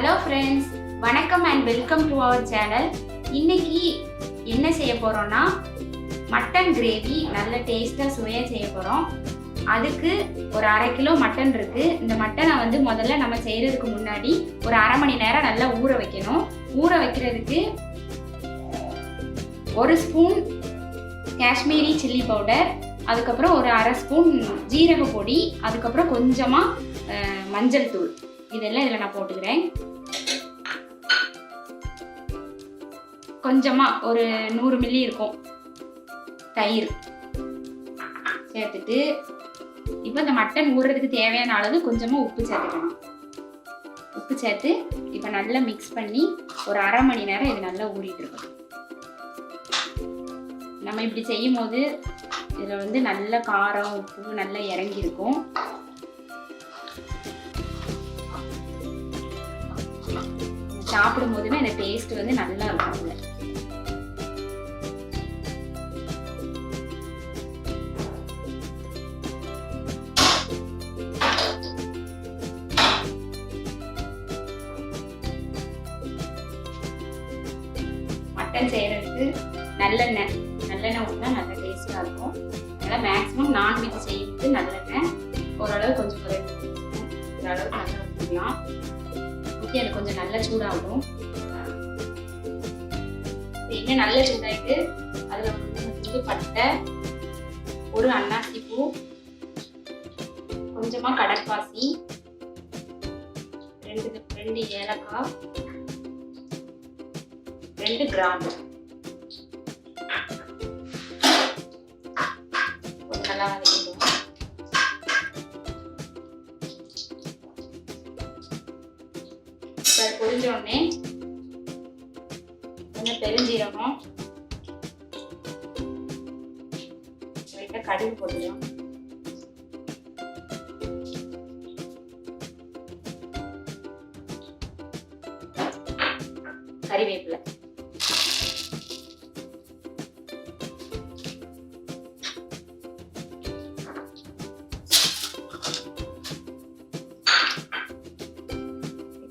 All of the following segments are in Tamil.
Hello friends, வணக்கம் and welcome to our channel. இன்னைக்கு என்ன செய்ய போறோம்னா மட்டன் கிரேவி நல்ல டேஸ்டா சுவையா செய்ய போறோம். அதுக்கு ஒரு 1/2 கிலோ மட்டன் இருக்கு. இந்த மட்டனை வந்து முதல்ல நம்ம செய்யறதுக்கு முன்னாடி ஒரு 1/2 மணி நேரம் நல்லா ஊற வைக்கணும். ஊற வைக்கிறதுக்கு 1 ஸ்பூன் காஷ்மீரி சில்லி பவுடர், அதுக்கப்புறம் ஒரு 1/2 ஸ்பூன் ஜீரக பொடி, அதுக்கப்புறம் கொஞ்சமா மஞ்சள் தூள், இதெல்லாம் இதில் நான் போட்டுக்கிறேன். கொஞ்சமா ஒரு 100 மில்லி இருக்கும் தயிர் சேர்த்துட்டு, இப்போ இந்த மட்டன் ஊறுறதுக்கு தேவையான அளவு கொஞ்சமா உப்பு சேர்த்துக்கணும். உப்பு சேர்த்து இப்போ நல்லா மிக்ஸ் பண்ணி ஒரு 1/2 மணி நேரம் இது நல்லா ஊறிட்டு இருக்கும். நம்ம இப்படி செய்யும் போது இதில் வந்து நல்ல காரம் உப்பு நல்லா இறங்கி இருக்கும். சாப்பிடும் போதுமே இந்த டேஸ்ட் வந்து நல்லா இருக்கும். மட்டன் செய்யறதுக்கு நல்லெண்ணெய் ஊற்றினா நல்ல டேஸ்டாக இருக்கும். அதனால் மேக்ஸிமம் நான்வெஜ் செய்யறதுக்கு நல்லெண்ணெய் ஓரளவு கொஞ்சம் ஓரளவுக்கு நல்லா ஊற்றிக்கலாம். ஊற்றி அது கொஞ்சம் நல்லா சூடாகும். எண்ணெய் நல்லா சூடாயிட்டு அதில் வந்து பட்டை, ஒரு அன்னாசி பூ, கொஞ்சமாக கடற்பாசி, 2 ஏலக்காய், 2 கிராம்பு நல்லா வதக்கிடுவோம். பொரிஞ்ச உடனே கொஞ்சம் பெருஞ்சீரகம், கடுகு போட்டுக்கலாம். கறிவேப்பிலை,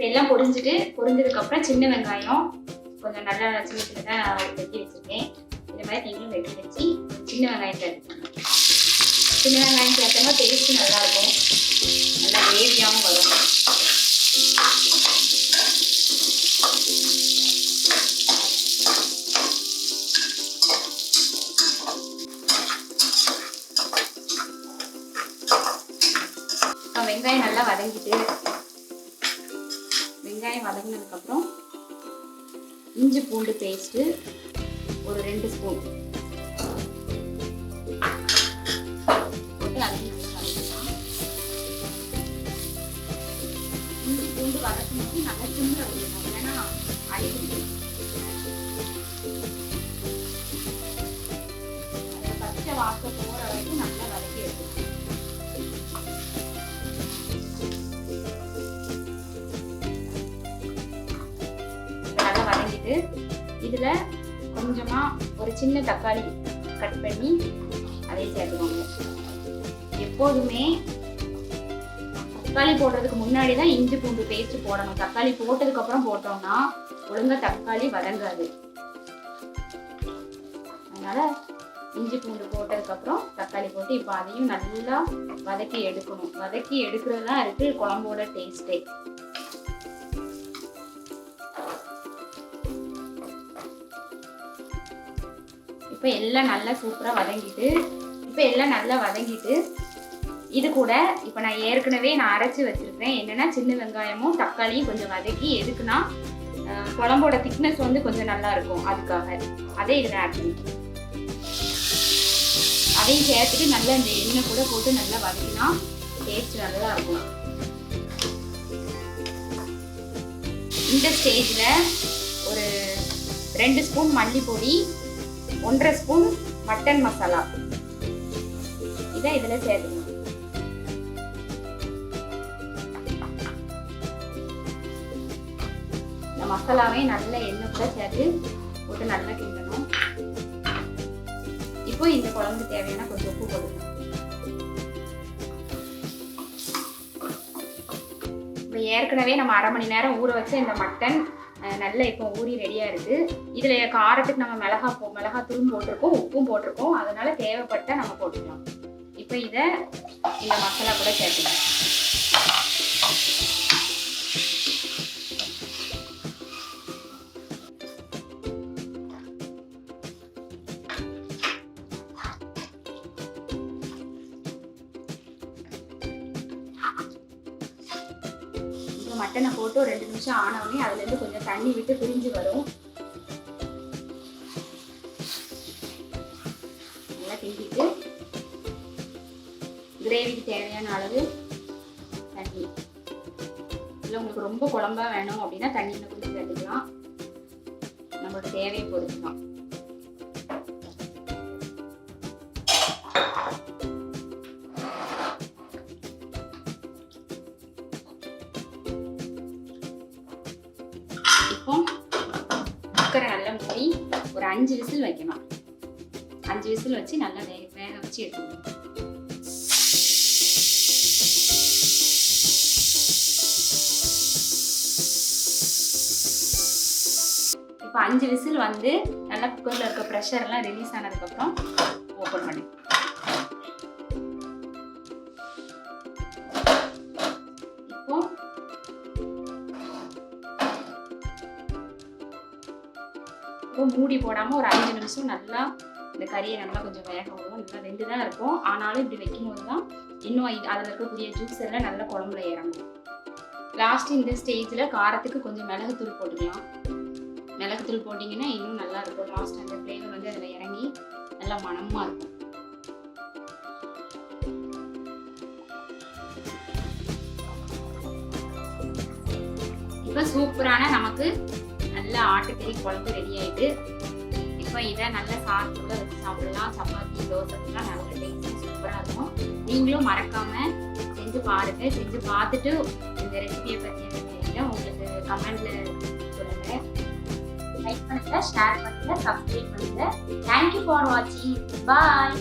எல்லாம் பொரிஞ்சதுக்கு அப்புறம் சின்ன வெங்காயம் கொஞ்சம் நல்லா சின்ன சின்னதாக வெட்டி வச்சிருக்கேன். இந்த மாதிரி நீங்களும் வெட்டி வச்சு சின்ன வெங்காயம் சேர்த்துக்கணும். சின்ன வெங்காயம் சேர்த்தோம்னா டேஸ்ட்டு நல்லா இருக்கும், நல்லா கிரேவியாகவும் வரும். வெங்காயம் நல்லா வதங்கினதுக்கப்புறம் இஞ்சி பூண்டு பேஸ்ட்டு ஒரு 2 ஸ்பூன் போட்டு அதையும் வதக்கலாம். இஞ்சி பூண்டு வதக்கும் போது நல்லா சிம்மில் வைக்கணும், ஏன்னா அடிக்கடி அந்த பச்சை வாசம் போகிற வரைக்கும் நல்லா வதக்கி எடுக்கணும். இதுல கொஞ்சமா ஒரு சின்ன தக்காளி கட் பண்ணி அதை சேர்த்துக்கோங்க. எப்போதுமே தக்காளி போடுறதுக்கு முன்னாடி தான் இஞ்சி பூண்டு பேஸ்ட் போடணும். தக்காளி போட்டதுக்கு அப்புறம் போட்டோம்னா ஒழுங்கா தக்காளி வதங்காது. அதனால இஞ்சி பூண்டு போட்டதுக்கு அப்புறம் தக்காளி போட்டு இப்போ அதையும் நல்லா வதக்கி எடுக்கணும். வதக்கி எடுக்கிறதா இருக்கு குழம்போட டேஸ்டே. இப்போ எல்லாம் நல்லா சூப்பராக வதங்கிட்டு இது கூட இப்போ நான் ஏற்கனவே அரைச்சி வச்சிருக்கேன். என்னன்னா சின்ன வெங்காயமும் தக்காளியும் கொஞ்சம் வதக்கி, எதுக்குன்னா குழம்போட திக்னஸ் வந்து கொஞ்சம் நல்லா இருக்கும், அதுக்காக அதே இதில் ஆட் பண்ணிக்கணும். அதையும் சேர்த்துட்டு நல்லா இந்த எண்ணெய் கூட போட்டு நல்லா வதக்கினா டேஸ்ட் நல்லா இருக்கும். இந்த ஸ்டேஜில் ஒரு 2 ஸ்பூன் மல்லிப்பொடி, 1/2 ஸ்பூன் மட்டன் மசாலா இதை இதில் சேர்த்துக்கணும். இந்த மசாலாவை நல்ல எண்ணெய் கூட சேர்த்து போட்டு நல்லா கிண்டணும். இப்போ இந்த குழம்புக்கு தேவையான கொஞ்சம் உப்பு போடணும். இப்போ ஏற்கனவே நம்ம 1/2 மணி நேரம் ஊற வச்ச இந்த மட்டன் நல்லா இப்போ ஊறி ரெடியாக இருக்குது. இதில் காரத்துக்கு நம்ம மிளகாத்தூளும் போட்டிருக்கோம், உப்பும் போட்டிருக்கோம். அதனால தேவைப்பட்ட நம்ம போட்டுக்கலாம். இப்போ இதை இந்த மசாலா கூட சேர்த்துக்கலாம். மட்டனை போட்டு ஒரு 2 நிமிஷம் ஆனவுடனே அதுலேருந்து கொஞ்சம் தண்ணி விட்டு பிரிஞ்சு வரும். நல்லா கிண்டிட்டு கிரேவிக்கு தேவையான அளவு தண்ணி. இல்லை உங்களுக்கு ரொம்ப குழம்பா வேணும் அப்படின்னா தண்ணி இன்னும் கொஞ்சம் சேர்த்துக்கலாம். நம்மளோட தேவையை பொறுத்துக்கலாம். இப்போ குக்கரை நல்லா மூடி ஒரு 5 விசில் வைக்கணும். 5 விசில் வச்சு நல்லா வேக வச்சு எடுத்துக்கணும். இப்போ 5 விசில் வந்து நல்லா குக்கரில் இருக்க ப்ரெஷர்லாம் ரிலீஸ் ஆனதுக்கப்புறம் ஓப்பன் பண்ணி மூடி போடாமல் ஒரு 5 நிமிஷம் நல்லா இந்த கறியை நல்லா கொஞ்சம் வேக விடுவோம். நல்லா வெந்து தான் இருக்கும். ஆனாலும் இப்படி வைக்கும்போது தான் இன்னும் அதில் இருக்கக்கூடிய ஜூஸ் எல்லாம் நல்லா குழம்புல இறங்கும். லாஸ்ட் இந்த ஸ்டேஜில் காரத்துக்கு கொஞ்சம் மிளகுத்தூள் போட்டுக்கலாம். மிளகுத்தூள் போட்டிங்கன்னா இன்னும் நல்லா இருக்கும். லாஸ்ட் அந்த ஃப்ளேவர் வந்து அதில் இறங்கி நல்லா மணமாக இருக்கும். இப்போ சூப்பரான நமக்கு நல்ல ஆட்டுக்கறி குழம்பு ரெடி ஆயிட்டு. இப்போ இதை நல்ல சாதத்துல வச்சு சாப்பிடலாம். சப்பாத்தி, தோசைலாம் நல்ல டேஸ்ட் சூப்பராக இருக்கும். நீங்களும் மறக்காம செஞ்சு பாருங்க. செஞ்சு பார்த்துட்டு இந்த ரெசிபியை பற்றி தெரியல உங்களுக்கு கமெண்ட்ல சொல்லுங்க. லைக் பண்ணுங்க, ஷேர் பண்ணுங்க, சப்ஸ்கிரைப் பண்ணுங்க. தேங்க்யூ ஃபார் வாட்சிங். பாய்.